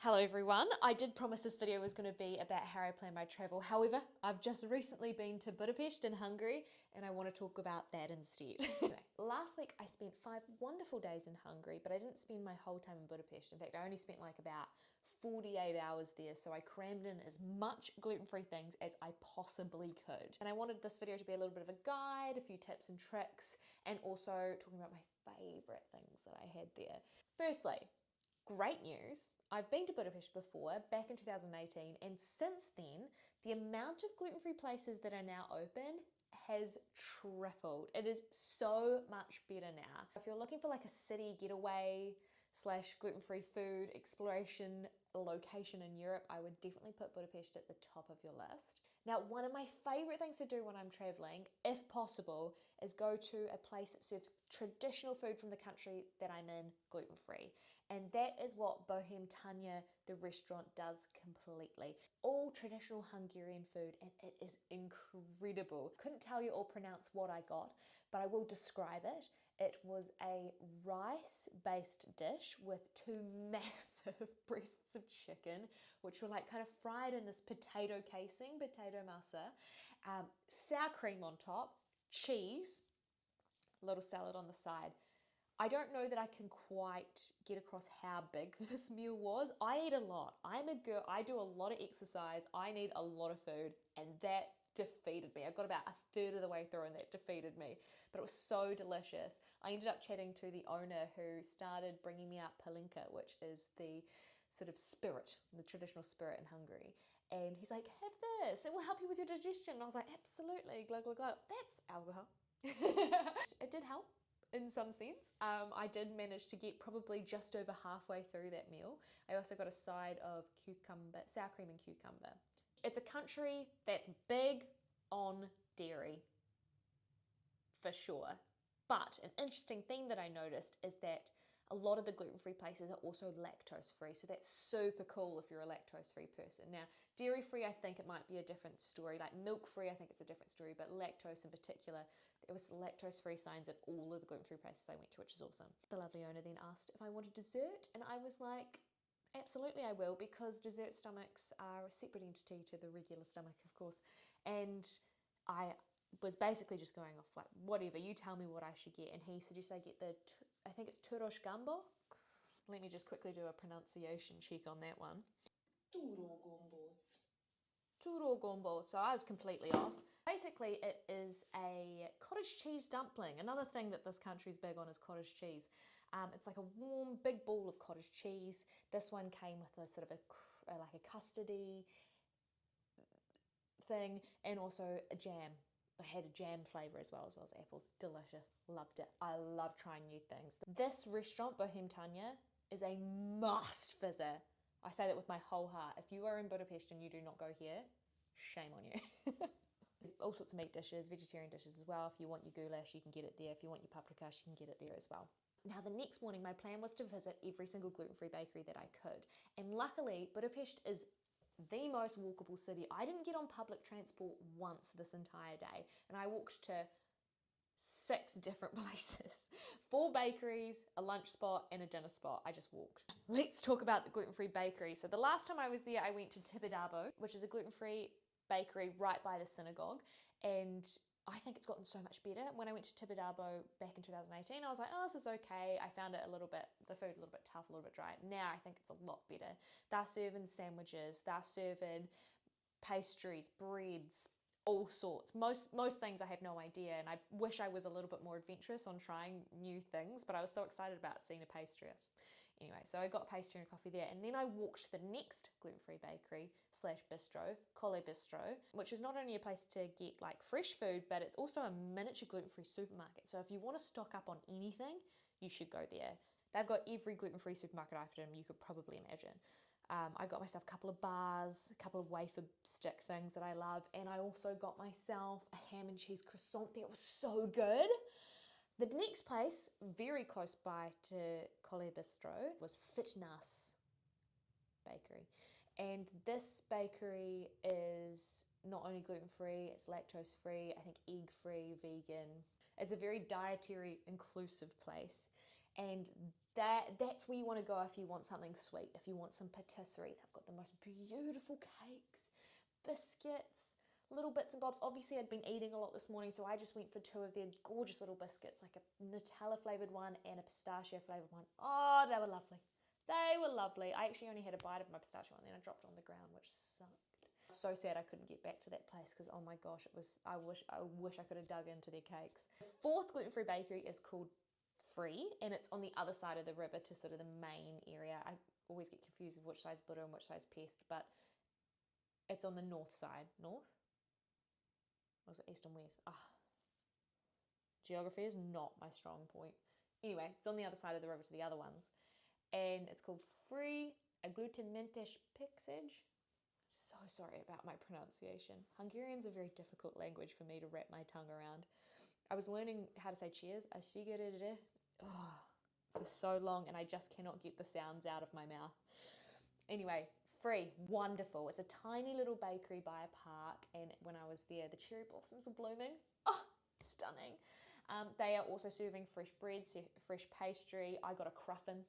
Hello everyone, I did promise this video was going to be about how I plan my travel. However, I've just recently been to Budapest in Hungary and I want to talk about that instead. Anyway, last week I spent 5 wonderful days in Hungary, but I didn't spend my whole time in Budapest. In fact, I only spent like about 48 hours there, so I crammed in as much gluten-free things as I possibly could. And I wanted this video to be a little bit of a guide, a few tips and tricks, and also talking about my favourite things that I had there. Firstly, great news, I've been to Budapest before, back in 2018, and since then, the amount of gluten-free places that are now open has tripled. It is so much better now. If you're looking for like a city getaway / gluten-free food exploration location in Europe, I would definitely put Budapest at the top of your list. Now, one of my favorite things to do when I'm traveling, if possible, is go to a place that serves traditional food from the country that I'm in gluten-free. And that is what Bohem Tanya, the restaurant, does completely. All traditional Hungarian food, and it is incredible. Couldn't tell you or pronounce what I got, but I will describe it. It was a rice-based dish with 2 massive breasts of chicken, which were like kind of fried in this potato casing, potato masa, sour cream on top, cheese, a little salad on the side. I don't know that I can quite get across how big this meal was. I eat a lot. I'm a girl, I do a lot of exercise, I need a lot of food, and that defeated me. I got about 1/3 of the way through and that defeated me, but it was so delicious. I ended up chatting to the owner who started bringing me out palinka, which is the sort of spirit, the traditional spirit in Hungary. And he's like, have this, it will help you with your digestion. And I was like, absolutely, glug, glug, glug. That's alcohol. It did help in some sense. I did manage to get probably just over halfway through that meal. I also got a side of cucumber, sour cream and cucumber. It's a country that's big on dairy, for sure. But an interesting thing that I noticed is that a lot of the gluten-free places are also lactose-free, so that's super cool if you're a lactose-free person. Now, dairy-free, I think it might be a different story. Like milk-free, I think it's a different story, but lactose in particular, there was lactose-free signs at all of the gluten-free places I went to, which is awesome. The lovely owner then asked if I wanted dessert, and I was like, absolutely I will, because dessert stomachs are a separate entity to the regular stomach, of course. And I was basically just going off like, whatever, you tell me what I should get. And he suggested I get I think it's Turos Gumbo. Let me just quickly do a pronunciation check on that one. Túró gombóc. Túró Gumbo, so I was completely off. Basically, it is a cottage cheese dumpling. Another thing that this country's big on is cottage cheese. It's like a warm, big ball of cottage cheese. This one came with a sort of like a custardy thing and also a jam. I had a jam flavour as well as apples. Delicious. Loved it. I love trying new things. This restaurant, Bohem Tanya, is a must visit. I say that with my whole heart. If you are in Budapest and you do not go here, shame on you. There's all sorts of meat dishes, vegetarian dishes as well. If you want your goulash, you can get it there. If you want your paprikash, you can get it there as well. Now, the next morning, my plan was to visit every single gluten-free bakery that I could. And luckily, Budapest is the most walkable city. I didn't get on public transport once this entire day, and I walked to 6 different places. 4 bakeries, a lunch spot, and a dinner spot. I just walked. Let's talk about the gluten-free bakery. So the last time I was there, I went to Tibidabo, which is a gluten-free bakery right by the synagogue, and I think it's gotten so much better. When I went to Tibidabo back in 2018, I was like, oh, this is okay. I found it the food a little bit tough, a little bit dry. Now I think it's a lot better. They're serving sandwiches, they're serving pastries, breads, all sorts. Most things I have no idea, and I wish I was a little bit more adventurous on trying new things, but I was so excited about seeing a pastryist. Anyway, so I got a pastry and a coffee there, and then I walked to the next gluten-free bakery / bistro, Kole Bistro, which is not only a place to get like fresh food, but it's also a miniature gluten-free supermarket. So if you want to stock up on anything, you should go there. They've got every gluten-free supermarket item you could probably imagine. I got myself a couple of bars, a couple of wafer stick things that I love, and I also got myself a ham and cheese croissant there. It was so good. The next place, very close by to Kole Bistro, was Fitness Bakery. And this bakery is not only gluten-free, it's lactose-free, I think egg-free, vegan. It's a very dietary inclusive place. And that's where you want to go if you want something sweet, if you want some patisserie. They've got the most beautiful cakes, biscuits, little bits and bobs. Obviously, I'd been eating a lot this morning, so I just went for 2 of their gorgeous little biscuits, like a Nutella flavoured one and a pistachio flavoured one. Oh, they were lovely. They were lovely. I actually only had a bite of my pistachio one, then I dropped it on the ground, which sucked. So sad I couldn't get back to that place because, oh my gosh, it was. I wish I could have dug into their cakes. The 4th gluten-free bakery is called Free, and it's on the other side of the river to sort of the main area. I always get confused with which side's Buddha and which side's Pest, but it's on the north side. North? Or was it east and west? Geography is not my strong point. Anyway, it's on the other side of the river to the other ones, and it's called Free, a gluten-mentisch pixage. So sorry about my pronunciation. Hungarian's a very difficult language for me to wrap my tongue around. I was learning how to say cheers, for so long, and I just cannot get the sounds out of my mouth. Anyway, Free, wonderful. It's a tiny little bakery by a park, and when I was there, the cherry blossoms were blooming. Oh, stunning. They are also serving fresh bread, fresh pastry. I got a cruffin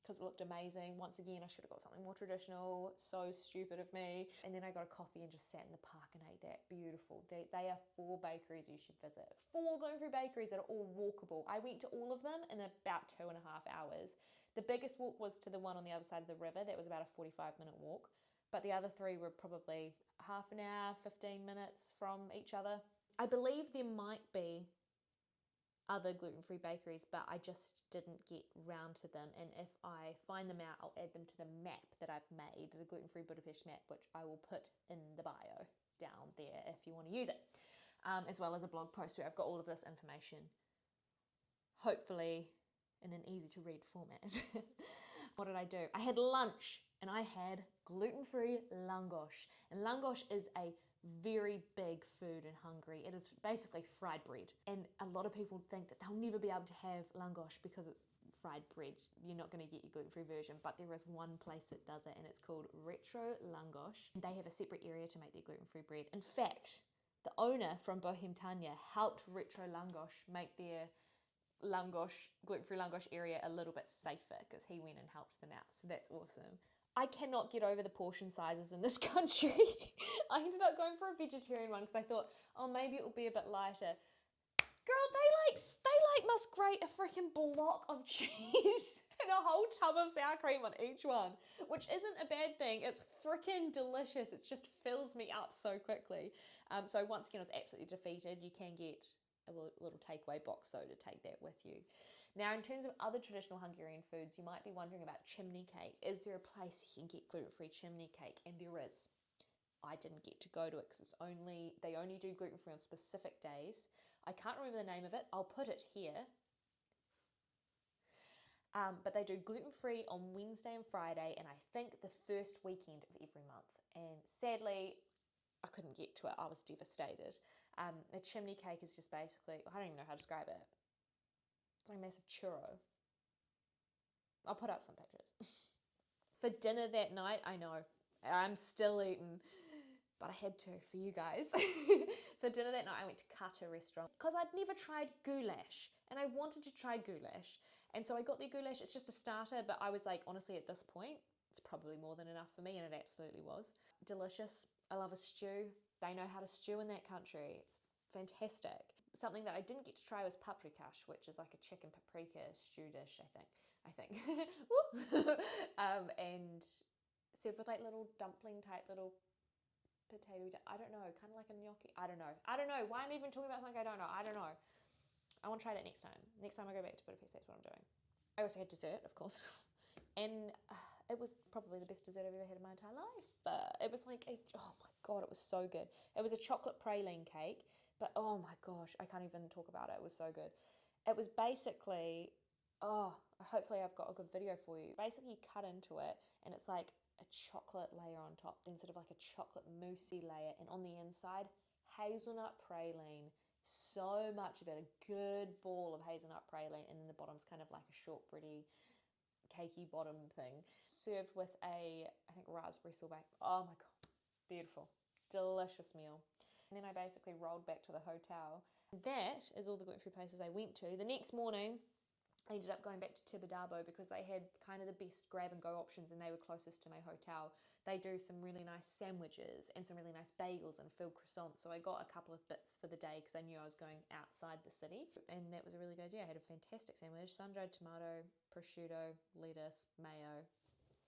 because it looked amazing. Once again, I should have got something more traditional. So stupid of me. And then I got a coffee and just sat in the park and ate that. Beautiful. They are 4 bakeries you should visit. 4 gluten-free bakeries that are all walkable. I went to all of them in about 2.5 hours. The biggest walk was to the one on the other side of the river. That was about a 45-minute walk. But the other 3 were probably half an hour, 15 minutes from each other. I believe there might be other gluten-free bakeries, but I just didn't get round to them, and if I find them out, I'll add them to the map that I've made, the gluten-free Budapest map, which I will put in the bio down there if you want to use it, as well as a blog post where I've got all of this information, hopefully in an easy to read format. What did I do? I had lunch, and I had gluten-free langos, and langos is a very big food in Hungary. It is basically fried bread, and a lot of people think that they'll never be able to have langos because it's fried bread. You're not going to get your gluten-free version, but there is one place that does it, and it's called Retro Langos. They have a separate area to make their gluten-free bread. In fact, the owner from Bohemtania helped Retro Langos make their gluten-free langos area a little bit safer because he went and helped them out, so that's awesome. I cannot get over the portion sizes in this country. I ended up going for a vegetarian one because I thought, oh, maybe it will be a bit lighter. Girl, they must grate a freaking block of cheese and a whole tub of sour cream on each one, which isn't a bad thing. It's freaking delicious. It just fills me up so quickly. So once again, I was absolutely defeated. You can get a little takeaway box though to take that with you. Now, in terms of other traditional Hungarian foods, you might be wondering about chimney cake. Is there a place you can get gluten-free chimney cake? And there is. I didn't get to go to it because they only do gluten-free on specific days. I can't remember the name of it. I'll put it here. But they do gluten-free on Wednesday and Friday, and I think the first weekend of every month. And sadly, I couldn't get to it. I was devastated. A chimney cake is just basically, I don't even know how to describe it. It's like a massive churro. I'll put up some pictures. For dinner that night, I know, I'm still eating, but I had to for you guys. For dinner that night, I went to Kata restaurant because I'd never tried goulash, and I wanted to try goulash. And so I got their goulash. It's just a starter, but I was like, honestly, at this point, it's probably more than enough for me, and it absolutely was. Delicious. I love a stew. They know how to stew in that country. It's fantastic. Something that I didn't get to try was paprikash, which is like a chicken paprika stew dish, I think. And served with like little dumpling type little potato, I don't know, kind of like a gnocchi. I don't know. Why am I even talking about something I don't know? I don't know. I want to try that next time. Next time I go back to Budapest, that's what I'm doing. I also had dessert, of course. And it was probably the best dessert I've ever had in my entire life. It was like, oh my God, it was so good. It was a chocolate praline cake, but oh my gosh, I can't even talk about it. It was so good. It was basically, hopefully I've got a good video for you. Basically, you cut into it and it's like a chocolate layer on top, then sort of like a chocolate moussey layer, and on the inside, hazelnut praline. So much of it, a good ball of hazelnut praline, and then the bottom's kind of like a shortbready, cakey bottom thing, served with I think raspberry sorbet. Oh my God, beautiful, delicious meal. And then I basically rolled back to the hotel. That is all the gluten-free places I went to. The next morning, I ended up going back to Tibidabo because they had kind of the best grab-and-go options and they were closest to my hotel. They do some really nice sandwiches and some really nice bagels and filled croissants. So I got a couple of bits for the day because I knew I was going outside the city. And that was a really good idea. I had a fantastic sandwich, sun-dried tomato, prosciutto, lettuce, mayo.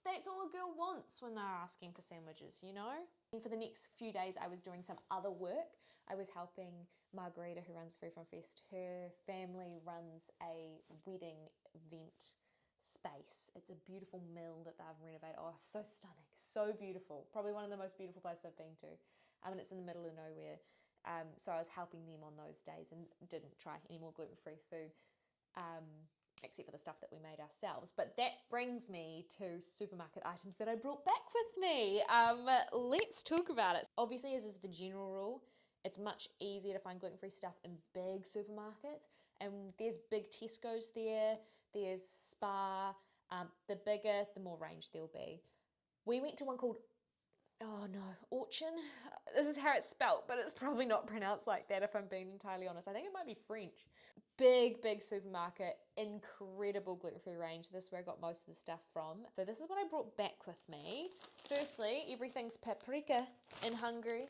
That's all a girl wants when they're asking for sandwiches, you know? And for the next few days, I was doing some other work. I was helping Margarita, who runs Free From Fest. Her family runs a wedding event space. It's a beautiful mill that they've renovated. Oh, it's so stunning, so beautiful. Probably one of the most beautiful places I've been to. And it's in the middle of nowhere. So I was helping them on those days and didn't try any more gluten-free food. Except for the stuff that we made ourselves. But that brings me to supermarket items that I brought back with me. Let's talk about it. Obviously, as is the general rule, it's much easier to find gluten-free stuff in big supermarkets. And there's big Tesco's there, there's Spar. The bigger, the more range there'll be. We went to one called, oh no, Auchan. This is how it's spelt, but it's probably not pronounced like that if I'm being entirely honest. I think it might be French. Big supermarket, incredible gluten-free range. This is where I got most of the stuff from. So this is what I brought back with me. Firstly, everything's paprika in Hungary.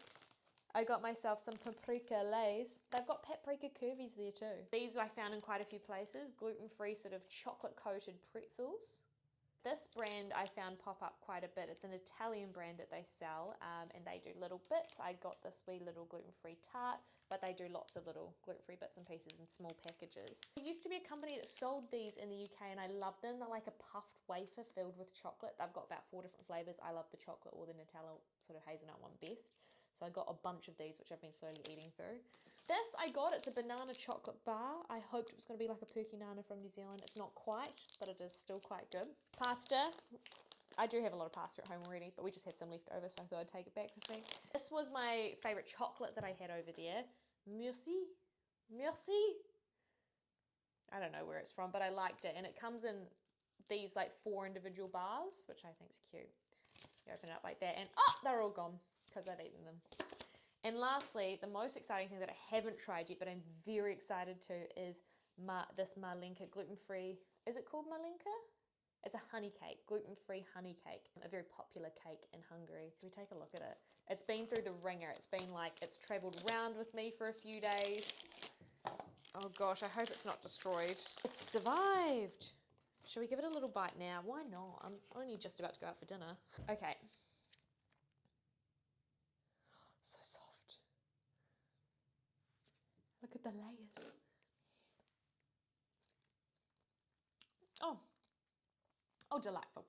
I got myself some paprika lays. They've got paprika curvies there too. These I found in quite a few places. Gluten-free sort of chocolate-coated pretzels. This brand I found pop up quite a bit. It's an Italian brand that they sell and they do little bits. I got this wee little gluten-free tart, but they do lots of little gluten-free bits and pieces in small packages. There used to be a company that sold these in the UK and I love them. They're like a puffed wafer filled with chocolate. They've got about 4 different flavours. I love the chocolate or the Nutella sort of hazelnut one best. So I got a bunch of these, which I've been slowly eating through. This I got, it's a banana chocolate bar. I hoped it was going to be like a Perky Nana from New Zealand. It's not quite, but it is still quite good. Pasta. I do have a lot of pasta at home already, but we just had some left over, so I thought I'd take it back with me. This was my favourite chocolate that I had over there. Merci. I don't know where it's from, but I liked it. And it comes in these like 4 individual bars, which I think is cute. You open it up like that and, oh, they're all gone because I've eaten them. And lastly, the most exciting thing that I haven't tried yet, but I'm very excited to, is this Malinka gluten-free. Is it called Malinka? It's a honey cake, gluten-free honey cake, a very popular cake in Hungary. Can we take a look at it? It's been through the ringer. It's been like, it's travelled around with me for a few days. Oh gosh, I hope it's not destroyed. It's survived. Should we give it a little bite now? Why not? I'm only just about to go out for dinner. Okay. So soft. Look at the layers. Oh, delightful.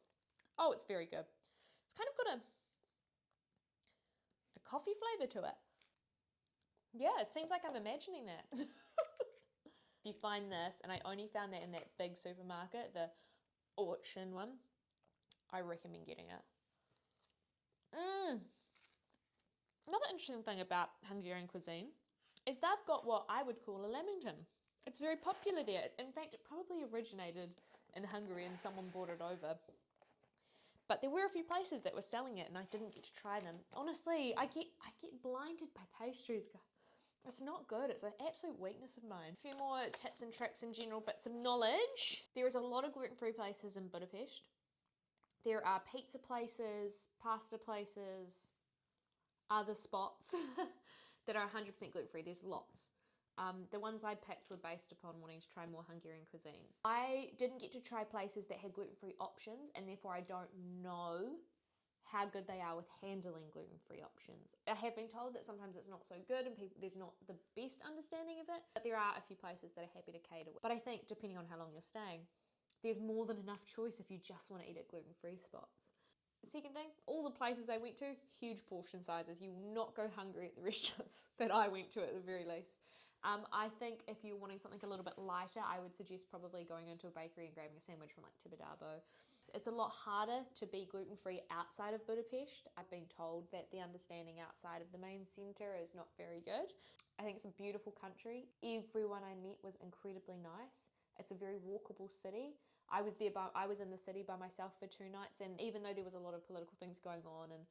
Oh, it's very good. It's kind of got a coffee flavour to it. Yeah, it seems like I'm imagining that. If you find this, and I only found that in that big supermarket, the Auchan one, I recommend getting it. Another interesting thing about Hungarian cuisine is they've got what I would call a lamington. It's very popular there. In fact, it probably originated in Hungary and someone brought it over. But there were a few places that were selling it and I didn't get to try them. Honestly, I get blinded by pastries. It's not good. It's an absolute weakness of mine. A few more tips and tricks and general bits of knowledge. There is a lot of gluten-free places in Budapest. There are pizza places, pasta places, other spots that are 100% gluten-free. There's lots. The ones I picked were based upon wanting to try more Hungarian cuisine. I didn't get to try places that had gluten-free options and therefore I don't know how good they are with handling gluten-free options. I have been told that sometimes it's not so good and there's not the best understanding of it, but there are a few places that are happy to cater. But I think depending on how long you're staying, there's more than enough choice if you just want to eat at gluten-free spots. Second thing, all the places I went to, huge portion sizes. You will not go hungry at the restaurants that I went to at the very least. I think if you're wanting something a little bit lighter, I would suggest probably going into a bakery and grabbing a sandwich from like Tibidabo. It's a lot harder to be gluten-free outside of Budapest. I've been told that the understanding outside of the main centre is not very good. I think it's a beautiful country. Everyone I met was incredibly nice. It's a very walkable city. I was in the city by myself for 2 nights, and even though there was a lot of political things going on and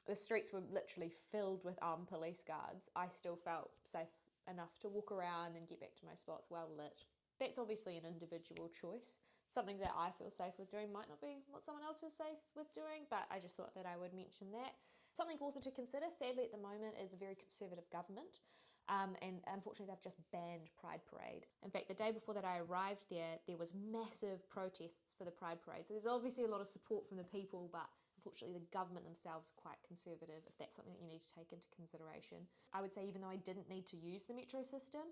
the streets were literally filled with armed police guards, I still felt safe enough to walk around and get back to my spots well lit. That's obviously an individual choice. Something that I feel safe with doing might not be what someone else feels safe with doing, but I just thought that I would mention that. Something also to consider, sadly at the moment, is a very conservative government. And unfortunately, they've just banned Pride Parade. In fact, the day before that I arrived there, there was massive protests for the Pride Parade. So there's obviously a lot of support from the people, but unfortunately the government themselves are quite conservative, if that's something that you need to take into consideration. I would say even though I didn't need to use the metro system,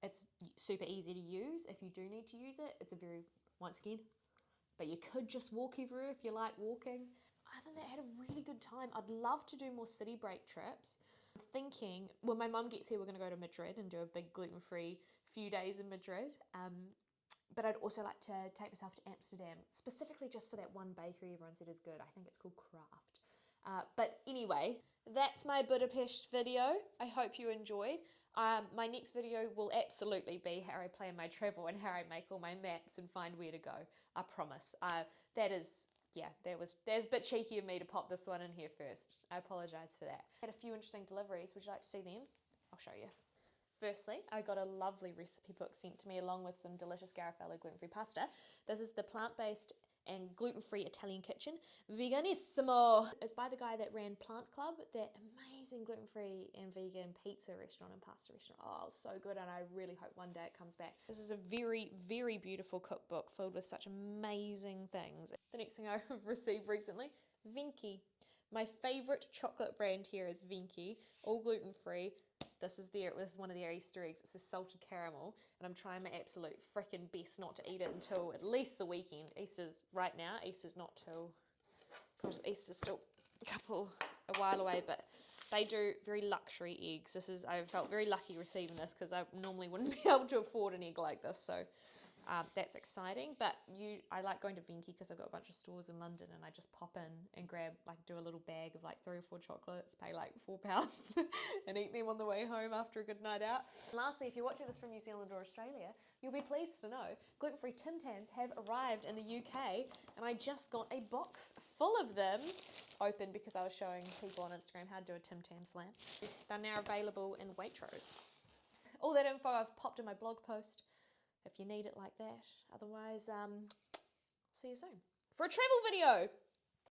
it's super easy to use. If you do need to use it, it's a very, once again, but you could just walk everywhere if you like walking. Other than that, I had a really good time. I'd love to do more city break trips. I'm thinking, when my mum gets here, we're going to go to Madrid and do a big gluten-free few days in Madrid. But I'd also like to take myself to Amsterdam, specifically just for that one bakery everyone said is good. I think it's called Kraft. But anyway, that's my Budapest video. I hope you enjoyed. My next video will absolutely be how I plan my travel and how I make all my maps and find where to go. I promise. That's a bit cheeky of me to pop this one in here first. I apologise for that. I had a few interesting deliveries. Would you like to see them? I'll show you. Firstly, I got a lovely recipe book sent to me along with some delicious Garofalo gluten-free pasta. This is the plant-based and gluten-free Italian kitchen, veganissimo. It's by the guy that ran Plant Club, that amazing gluten-free and vegan pizza restaurant and pasta restaurant. Oh, it was so good, and I really hope one day it comes back. This is a very, very beautiful cookbook filled with such amazing things. The next thing I've received recently, Vinky. My favourite chocolate brand here is Vinky, all gluten-free. This is one of their Easter eggs. It's a salted caramel, and I'm trying my absolute freaking best not to eat it until at least the weekend. Easter's right now. Easter's not till, because Easter's still a while away, but they do very luxury eggs. I felt very lucky receiving this because I normally wouldn't be able to afford an egg like this, so that's exciting. But I like going to Venki because I've got a bunch of stores in London, and I just pop in and do a little bag of like 3 or 4 chocolates, pay like £4 and eat them on the way home after a good night out. And lastly, if you're watching this from New Zealand or Australia, you'll be pleased to know gluten-free Tim Tams have arrived in the UK, and I just got a box full of them open because I was showing people on Instagram how to do a Tim Tam slam. They're now available in Waitrose. All that info I've popped in my blog post if you need it like that. Otherwise, see you soon for a travel video.